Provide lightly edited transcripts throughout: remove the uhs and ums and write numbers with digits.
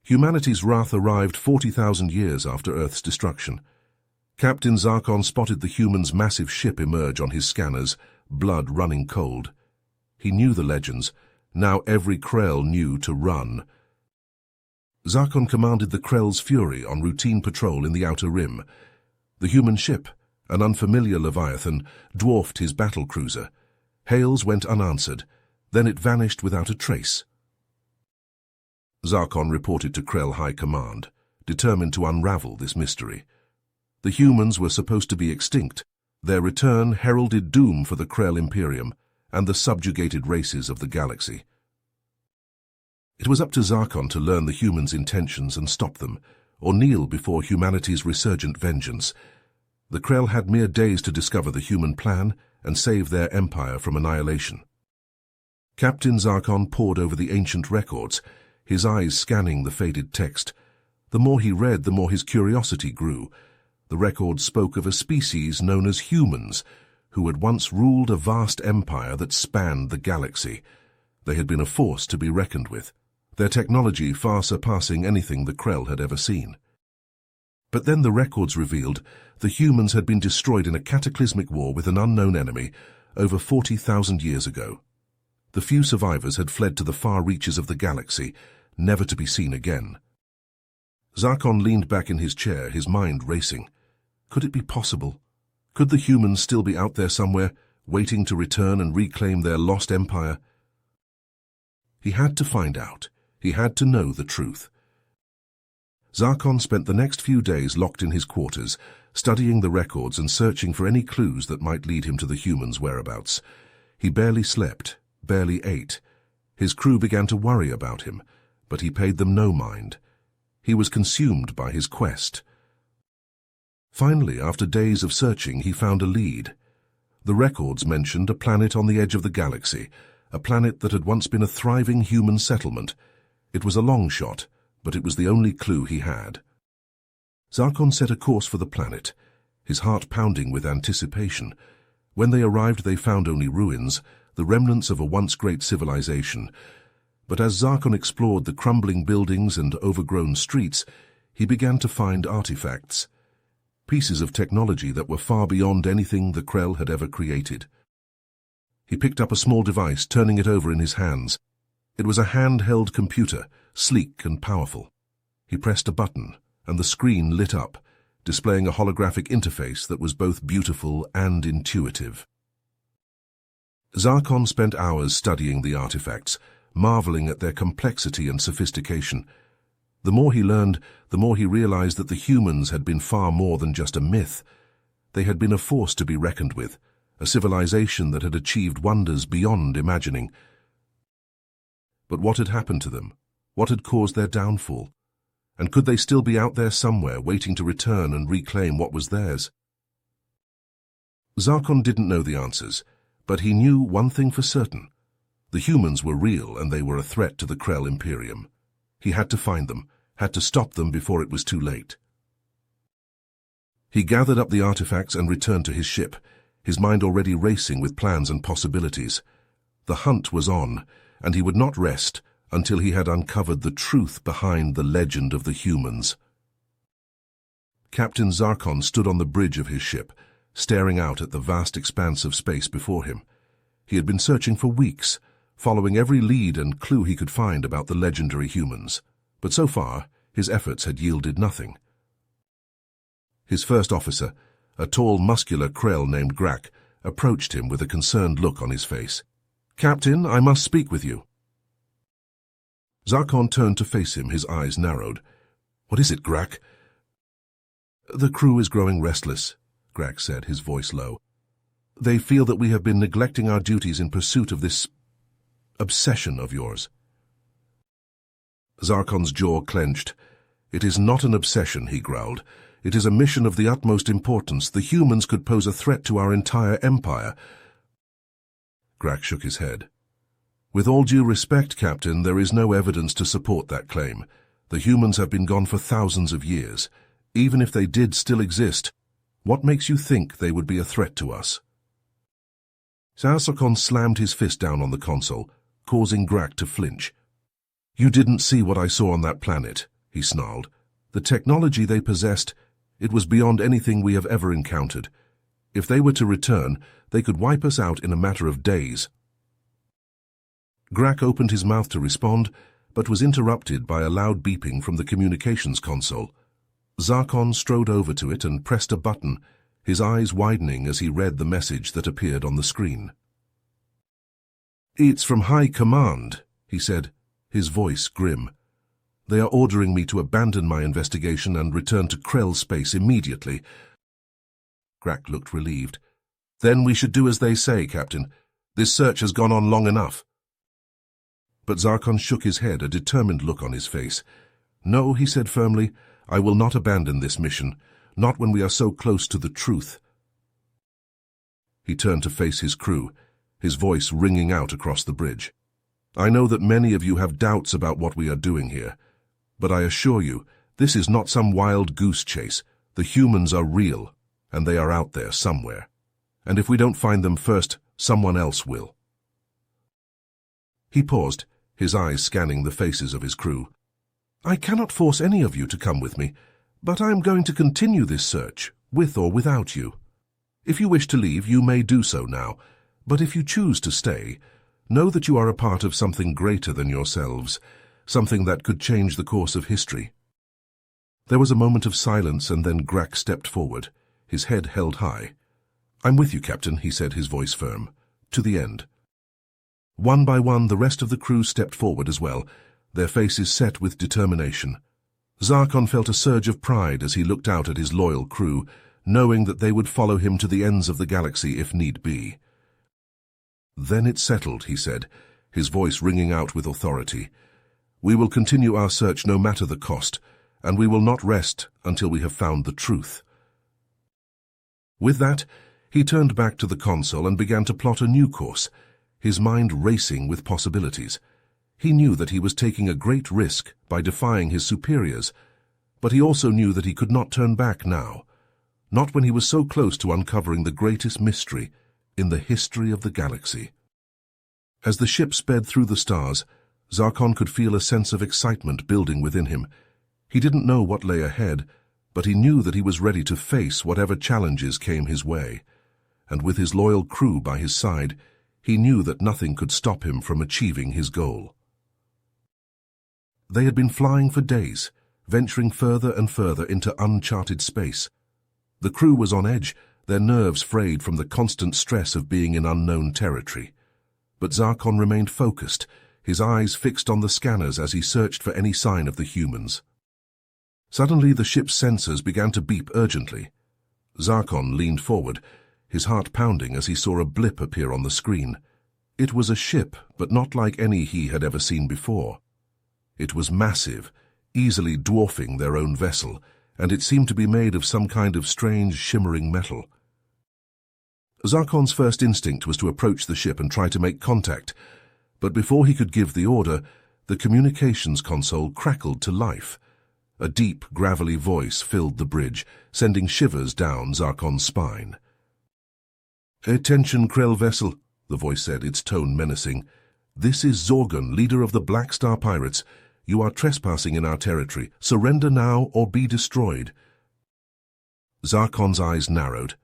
Humanity's wrath arrived 40,000 years after Earth's destruction. Captain Zarkon spotted the humans' massive ship emerge on his scanners, blood running cold. He knew the legends. Now every Krell knew to run. Zarkon commanded the Krell's Fury on routine patrol in the Outer Rim. The human ship, an unfamiliar Leviathan, dwarfed his battle cruiser. Hails went unanswered. Then it vanished without a trace. Zarkon reported to Krell High Command, determined to unravel this mystery. The humans were supposed to be extinct. Their return heralded doom for the Krell Imperium and the subjugated races of the galaxy. It was up to Zarkon to learn the humans' intentions and stop them, or kneel before humanity's resurgent vengeance. The Krell had mere days to discover the human plan and save their empire from annihilation. Captain Zarkon pored over the ancient records, his eyes scanning the faded text. The more he read, the more his curiosity grew. The records spoke of a species known as humans, who had once ruled a vast empire that spanned the galaxy. They had been a force to be reckoned with, their technology far surpassing anything the Krell had ever seen. But then the records revealed the humans had been destroyed in a cataclysmic war with an unknown enemy over 40,000 years ago. The few survivors had fled to the far reaches of the galaxy, never to be seen again. Zarkon leaned back in his chair, his mind racing. Could it be possible? Could the humans still be out there somewhere, waiting to return and reclaim their lost empire? He had to find out. He had to know the truth. Zarkon spent the next few days locked in his quarters, studying the records and searching for any clues that might lead him to the humans' whereabouts. He barely slept, barely ate. His crew began to worry about him, but he paid them no mind. He was consumed by his quest. Finally, after days of searching, he found a lead. The records mentioned a planet on the edge of the galaxy, a planet that had once been a thriving human settlement. It was a long shot, but it was the only clue he had. Zarkon set a course for the planet, his heart pounding with anticipation. When they arrived, they found only ruins, the remnants of a once great civilization. But as Zarkon explored the crumbling buildings and overgrown streets, he began to find artifacts, pieces of technology that were far beyond anything the Krell had ever created. He picked up a small device, turning it over in his hands. It was a handheld computer, sleek and powerful. He pressed a button, and the screen lit up, displaying a holographic interface that was both beautiful and intuitive. Zarkon spent hours studying the artifacts, marveling at their complexity and sophistication. The more he learned, the more he realized that the humans had been far more than just a myth. They had been a force to be reckoned with, a civilization that had achieved wonders beyond imagining. But what had happened to them? What had caused their downfall? And could they still be out there somewhere, waiting to return and reclaim what was theirs? Zarkon didn't know the answers, but he knew one thing for certain. The humans were real, and they were a threat to the Krell Imperium. He had to find them, had to stop them before it was too late. He gathered up the artifacts and returned to his ship, his mind already racing with plans and possibilities. The hunt was on, and he would not rest until he had uncovered the truth behind the legend of the humans. Captain Zarkon stood on the bridge of his ship, staring out at the vast expanse of space before him. He had been searching for weeks, following every lead and clue he could find about the legendary humans, but so far his efforts had yielded nothing. His first officer, a tall, muscular Krell named Grak, approached him with a concerned look on his face. "Captain, I must speak with you." Zarkon turned to face him, his eyes narrowed. "What is it, Grak?" "The crew is growing restless," Grak said, his voice low. "They feel that we have been neglecting our duties in pursuit of this obsession of yours." Zarkon's jaw clenched. "It is not an obsession," he growled. "It is a mission of the utmost importance. The humans could pose a threat to our entire empire." Grak shook his head. "With all due respect, Captain, there is no evidence to support that claim. The humans have been gone for thousands of years. Even if they did still exist, what makes you think they would be a threat to us?" Zarkon slammed his fist down on the console, causing Grak to flinch. "You didn't see what I saw on that planet. he snarled. The technology they possessed, it was beyond anything we have ever encountered. If they were to return, they could wipe us out in a matter of days. Grak opened his mouth to respond, but was interrupted by a loud beeping from the communications console. Zarkon strode over to it and pressed a button, his eyes widening as he read the message that appeared on the screen. "It's from High Command," he said, his voice grim. "They are ordering me to abandon my investigation and return to Krell space immediately." Grak looked relieved. "Then we should do as they say, Captain. This search has gone on long enough." But Zarkon shook his head, a determined look on his face. "No," he said firmly, "I will not abandon this mission, not when we are so close to the truth." He turned to face his crew, his voice ringing out across the bridge. "I know that many of you have doubts about what we are doing here, but I assure you, this is not some wild goose chase. The humans are real, and they are out there somewhere. And if we don't find them first, someone else will." He paused, his eyes scanning the faces of his crew. "I cannot force any of you to come with me, but I am going to continue this search, with or without you. If you wish to leave, you may do so now, but if you choose to stay, know that you are a part of something greater than yourselves, something that could change the course of history." There was a moment of silence, and then Grak stepped forward, his head held high. "I'm with you, Captain," he said, his voice firm. "To the end." One by one, the rest of the crew stepped forward as well, their faces set with determination. Zarkon felt a surge of pride as he looked out at his loyal crew, knowing that they would follow him to the ends of the galaxy if need be. "Then it's settled," he said, his voice ringing out with authority. "We will continue our search no matter the cost, and we will not rest until we have found the truth." With that, he turned back to the console and began to plot a new course, his mind racing with possibilities. He knew that he was taking a great risk by defying his superiors, but he also knew that he could not turn back now, not when he was so close to uncovering the greatest mystery in the history of the galaxy. As the ship sped through the stars, Zarkon could feel a sense of excitement building within him. He didn't know what lay ahead, but he knew that he was ready to face whatever challenges came his way, and with his loyal crew by his side, he knew that nothing could stop him from achieving his goal. They had been flying for days, venturing further and further into uncharted space. The crew was on edge, their nerves frayed from the constant stress of being in unknown territory. But Zarkon remained focused, his eyes fixed on the scanners as he searched for any sign of the humans. Suddenly the ship's sensors began to beep urgently. Zarkon leaned forward, his heart pounding as he saw a blip appear on the screen. It was a ship, but not like any he had ever seen before. It was massive, easily dwarfing their own vessel, and it seemed to be made of some kind of strange, shimmering metal. Zarkon's first instinct was to approach the ship and try to make contact, but before he could give the order, the communications console crackled to life. A deep, gravelly voice filled the bridge, sending shivers down Zarkon's spine. "Attention, Krell vessel," the voice said, its tone menacing. "This is Zorgon, leader of the Black Star Pirates. You are trespassing in our territory. Surrender now or be destroyed." Zarkon's eyes narrowed.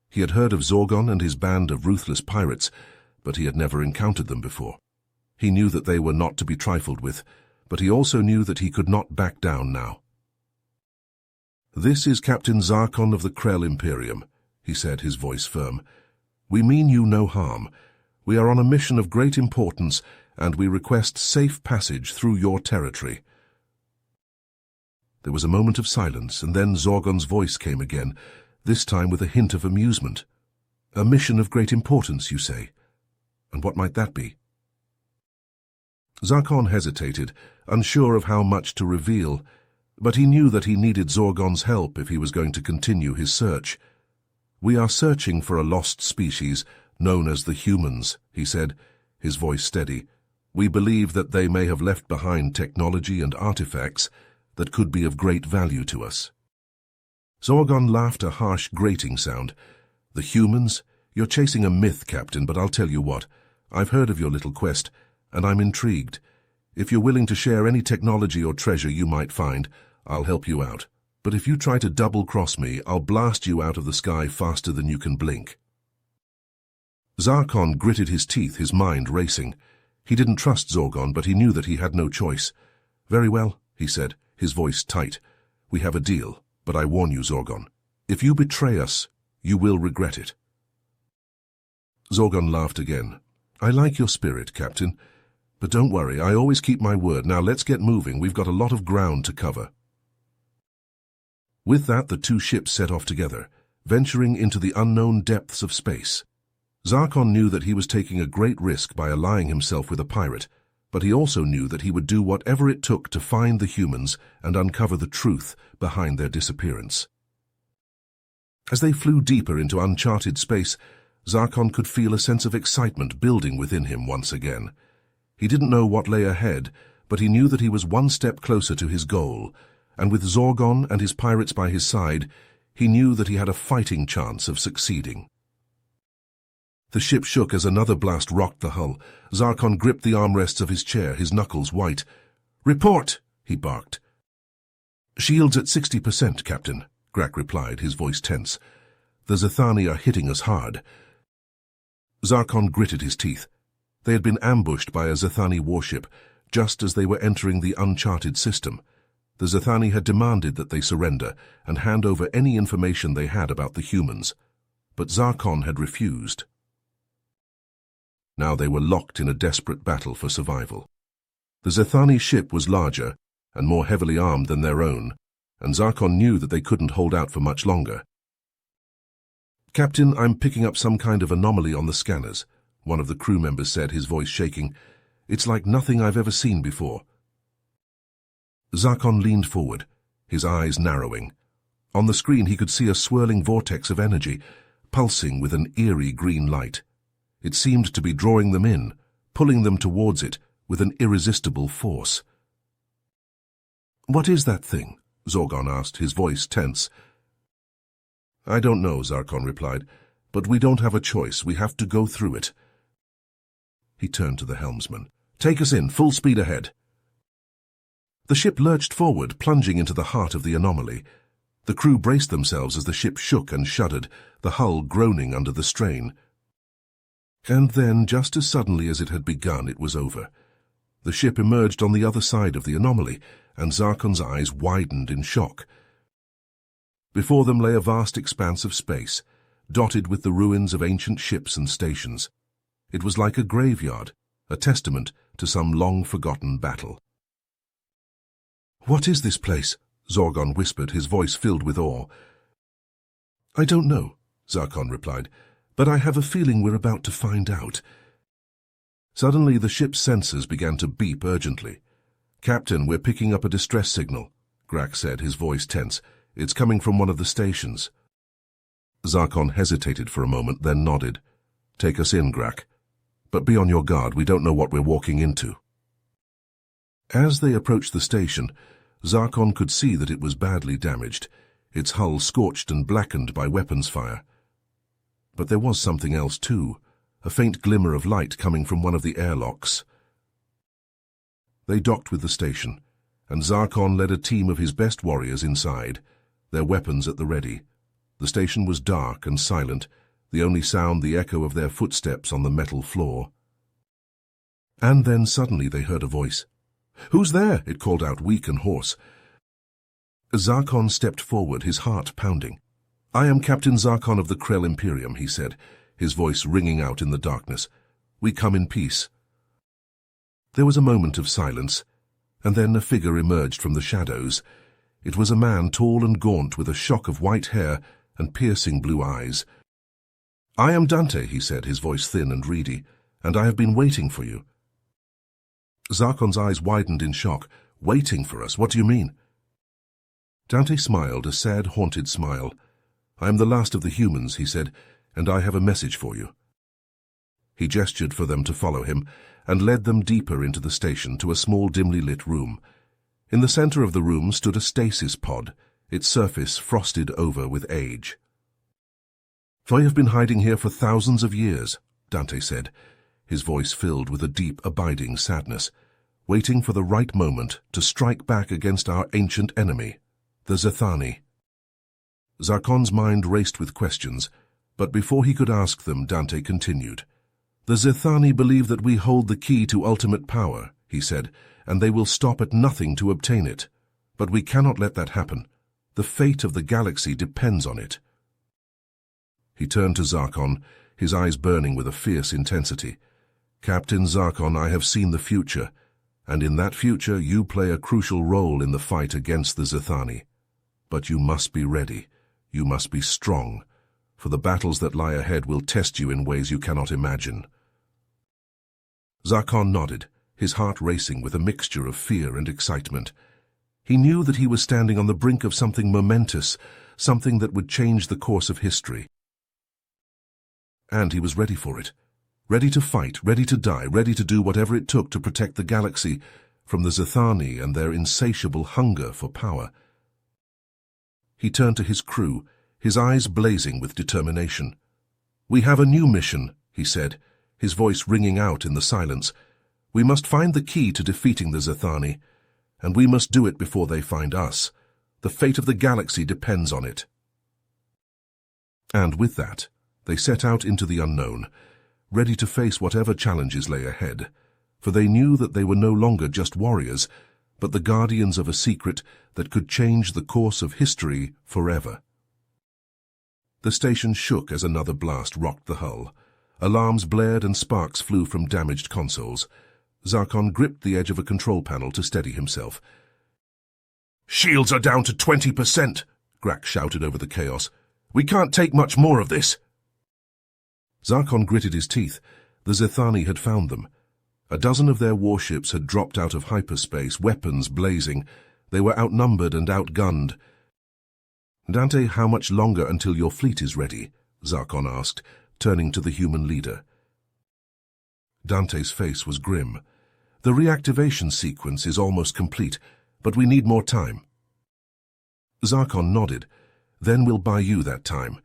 He had heard of Zorgon and his band of ruthless pirates, but he had never encountered them before. He knew that they were not to be trifled with, but he also knew that he could not back down now. "This is Captain Zarkon of the Krell Imperium," he said, his voice firm. "We mean you no harm. We are on a mission of great importance, and we request safe passage through your territory." There was a moment of silence, and then Zorgon's voice came again, this time with a hint of amusement. "A mission of great importance, you say? And what might that be?" Zarkon hesitated, unsure of how much to reveal, but he knew that he needed Zorgon's help if he was going to continue his search. "We are searching for a lost species known as the humans," he said, his voice steady. "We believe that they may have left behind technology and artifacts that could be of great value to us." Zorgon laughed a harsh, grating sound. "The humans? You're chasing a myth, Captain, but I'll tell you what. I've heard of your little quest, and I'm intrigued. If you're willing to share any technology or treasure you might find, I'll help you out. But if you try to double-cross me, I'll blast you out of the sky faster than you can blink." Zarkon gritted his teeth, his mind racing. He didn't trust Zorgon, but he knew that he had no choice. "Very well," he said, his voice tight. "We have a deal, but I warn you, Zorgon. If you betray us, you will regret it." Zorgon laughed again. "I like your spirit, Captain. But don't worry, I always keep my word. Now let's get moving. We've got a lot of ground to cover." With that, the two ships set off together, venturing into the unknown depths of space. Zarkon knew that he was taking a great risk by allying himself with a pirate, but he also knew that he would do whatever it took to find the humans and uncover the truth behind their disappearance. As they flew deeper into uncharted space, Zarkon could feel a sense of excitement building within him once again. He didn't know what lay ahead, but he knew that he was one step closer to his goal, and with Zorgon and his pirates by his side, he knew that he had a fighting chance of succeeding. The ship shook as another blast rocked the hull. Zarkon gripped the armrests of his chair, his knuckles white. "Report!" he barked. "Shields at 60%, Captain," Grak replied, his voice tense. "The Zethani are hitting us hard." Zarkon gritted his teeth. They had been ambushed by a Zethani warship, just as they were entering the uncharted system. The Zethani had demanded that they surrender and hand over any information they had about the humans, but Zarkon had refused. Now they were locked in a desperate battle for survival. The Zethani ship was larger and more heavily armed than their own, and Zarkon knew that they couldn't hold out for much longer. "Captain, I'm picking up some kind of anomaly on the scanners," one of the crew members said, his voice shaking. "It's like nothing I've ever seen before." Zarkon leaned forward, his eyes narrowing. On the screen he could see a swirling vortex of energy, pulsing with an eerie green light. It seemed to be drawing them in, pulling them towards it with an irresistible force. "What is that thing?" Zorgon asked, his voice tense. "I don't know," Zarkon replied, "but we don't have a choice. We have to go through it." He turned to the helmsman. "Take us in, full speed ahead." The ship lurched forward, plunging into the heart of the anomaly. The crew braced themselves as the ship shook and shuddered, the hull groaning under the strain. And then, just as suddenly as it had begun, it was over. The ship emerged on the other side of the anomaly, and Zarkon's eyes widened in shock. Before them lay a vast expanse of space, dotted with the ruins of ancient ships and stations. It was like a graveyard, a testament to some long-forgotten battle. "What is this place?" Zorgon whispered, his voice filled with awe. "I don't know," Zarkon replied, "but I have a feeling we're about to find out." Suddenly the ship's sensors began to beep urgently. "Captain, we're picking up a distress signal," Grak said, his voice tense. "It's coming from one of the stations." Zarkon hesitated for a moment, then nodded. "Take us in, Grak. But be on your guard, we don't know what we're walking into." As they approached the station, Zarkon could see that it was badly damaged, its hull scorched and blackened by weapons fire. But there was something else too, a faint glimmer of light coming from one of the airlocks. They docked with the station, and Zarkon led a team of his best warriors inside, their weapons at the ready. The station was dark and silent, the only sound the echo of their footsteps on the metal floor. And then suddenly they heard a voice. "Who's there?" it called out, weak and hoarse. Zarkon stepped forward, his heart pounding. "I am Captain Zarkon of the Krell Imperium," he said, his voice ringing out in the darkness. "We come in peace." There was a moment of silence, and then a figure emerged from the shadows. It was a man tall and gaunt with a shock of white hair and piercing blue eyes. "I am Dante," he said, his voice thin and reedy, "and I have been waiting for you." Zarkon's eyes widened in shock. "Waiting for us? What do you mean?" Dante smiled, a sad, haunted smile. "I am the last of the humans," he said, "and I have a message for you." He gestured for them to follow him, and led them deeper into the station to a small, dimly lit room. In the center of the room stood a stasis pod, its surface frosted over with age. "I have been hiding here for thousands of years," Dante said, his voice filled with a deep, abiding sadness. waiting for the right moment to strike back against our ancient enemy, the Zethani. Zarkon's mind raced with questions, but before he could ask them, Dante continued. The Zethani believe that we hold the key to ultimate power, he said, and they will stop at nothing to obtain it. But we cannot let that happen. The fate of the galaxy depends on it. He turned to Zarkon, his eyes burning with a fierce intensity. Captain Zarkon, I have seen the future, and in that future you play a crucial role in the fight against the Zethani. But you must be ready. You must be strong, for the battles that lie ahead will test you in ways you cannot imagine. Zarkon nodded, his heart racing with a mixture of fear and excitement. He knew that he was standing on the brink of something momentous, something that would change the course of history. And he was ready for it. Ready to fight, ready to die, ready to do whatever it took to protect the galaxy from the Zethani and their insatiable hunger for power. He turned to his crew, his eyes blazing with determination. We have a new mission, he said, his voice ringing out in the silence. We must find the key to defeating the Zethani, and we must do it before they find us. The fate of the galaxy depends on it. And with that, they set out into the unknown, ready to face whatever challenges lay ahead, for they knew that they were no longer just warriors, but the guardians of a secret that could change the course of history forever. The station shook as another blast rocked the hull. Alarms blared and sparks flew from damaged consoles. Zarkon gripped the edge of a control panel to steady himself. "Shields are down to 20%, Grak shouted over the chaos. "We can't take much more of this." Zarkon gritted his teeth. The Zethani had found them. A dozen of their warships had dropped out of hyperspace, weapons blazing. They were outnumbered and outgunned. "Dante, how much longer until your fleet is ready?" Zarkon asked, turning to the human leader. Dante's face was grim. "The reactivation sequence is almost complete, but we need more time." Zarkon nodded. "Then we'll buy you that time.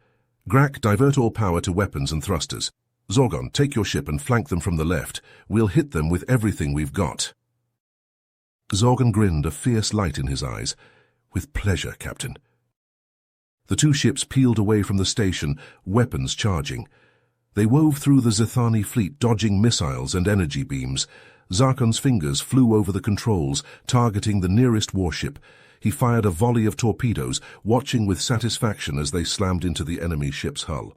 Grak, divert all power to weapons and thrusters. Zorgon, take your ship and flank them from the left. We'll hit them with everything we've got." Zorgon grinned, a fierce light in his eyes. "With pleasure, Captain." The two ships peeled away from the station, weapons charging. They wove through the Zethani fleet, dodging missiles and energy beams. Zarkon's fingers flew over the controls, targeting the nearest warship. He fired a volley of torpedoes, watching with satisfaction as they slammed into the enemy ship's hull.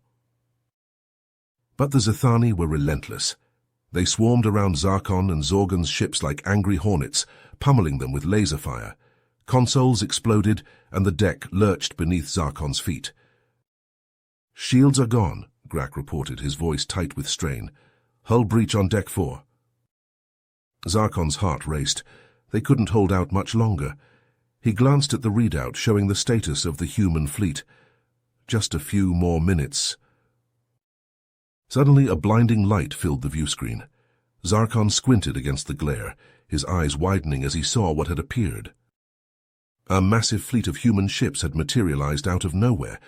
But the Zethani were relentless. They swarmed around Zarkon and Zorgon's ships like angry hornets, pummeling them with laser fire. Consoles exploded, and the deck lurched beneath Zarkon's feet. "Shields are gone," Grak reported, his voice tight with strain. "Hull breach on deck 4. Zarkon's heart raced. They couldn't hold out much longer. He glanced at the readout showing the status of the human fleet. Just a few more minutes. Suddenly a blinding light filled the viewscreen. Zarkon squinted against the glare, his eyes widening as he saw what had appeared. A massive fleet of human ships had materialized out of nowhere,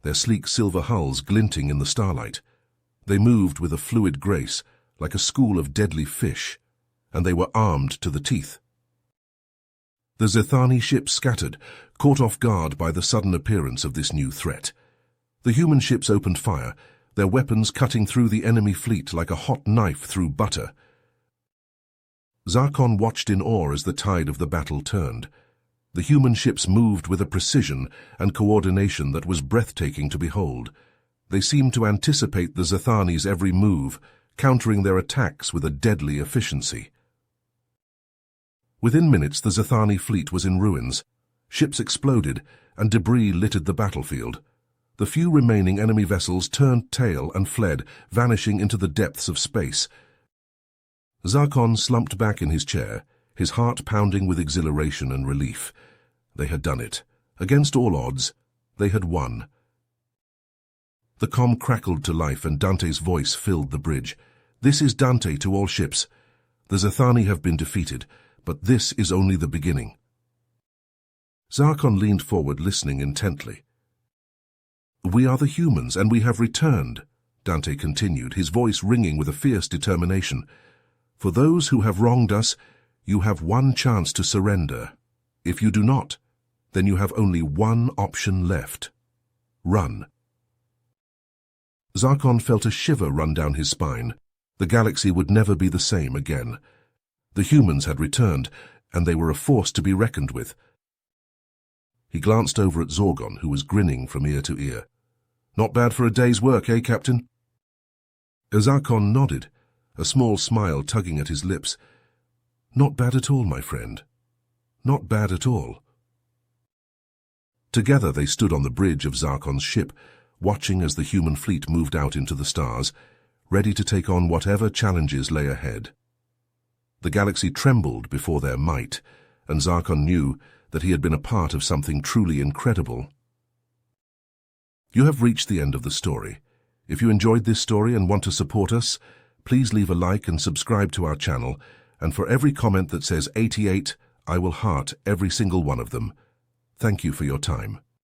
their sleek silver hulls glinting in the starlight. They moved with a fluid grace, like a school of deadly fish, and they were armed to the teeth. The Zethani ships scattered, caught off guard by the sudden appearance of this new threat. The human ships opened fire, their weapons cutting through the enemy fleet like a hot knife through butter. Zarkon watched in awe as the tide of the battle turned. The human ships moved with a precision and coordination that was breathtaking to behold. They seemed to anticipate the Zethani's every move, countering their attacks with a deadly efficiency. Within minutes, the Zethani fleet was in ruins. Ships exploded, and debris littered the battlefield. The few remaining enemy vessels turned tail and fled, vanishing into the depths of space. Zarkon slumped back in his chair, his heart pounding with exhilaration and relief. They had done it. Against all odds, they had won. The comm crackled to life and Dante's voice filled the bridge. "This is Dante to all ships. The Zethani have been defeated, but this is only the beginning." Zarkon leaned forward, listening intently. "We are the humans, and we have returned," Dante continued, his voice ringing with a fierce determination. "For those who have wronged us, You have one chance to surrender. If you do not, then you have only one option left. Run. Zarkon felt a shiver run down his spine. The galaxy would never be the same again. The humans had returned, and they were a force to be reckoned with. He glanced over at Zorgon, who was grinning from ear to ear. "Not bad for a day's work, eh, Captain?" Zarkon nodded, a small smile tugging at his lips. "Not bad at all, my friend. Not bad at all." Together they stood on the bridge of Zarkon's ship, watching as the human fleet moved out into the stars, ready to take on whatever challenges lay ahead. The galaxy trembled before their might, and Zarkon knew that he had been a part of something truly incredible. You have reached the end of the story. If you enjoyed this story and want to support us, please leave a like and subscribe to our channel, and for every comment that says 88, I will heart every single one of them. Thank you for your time.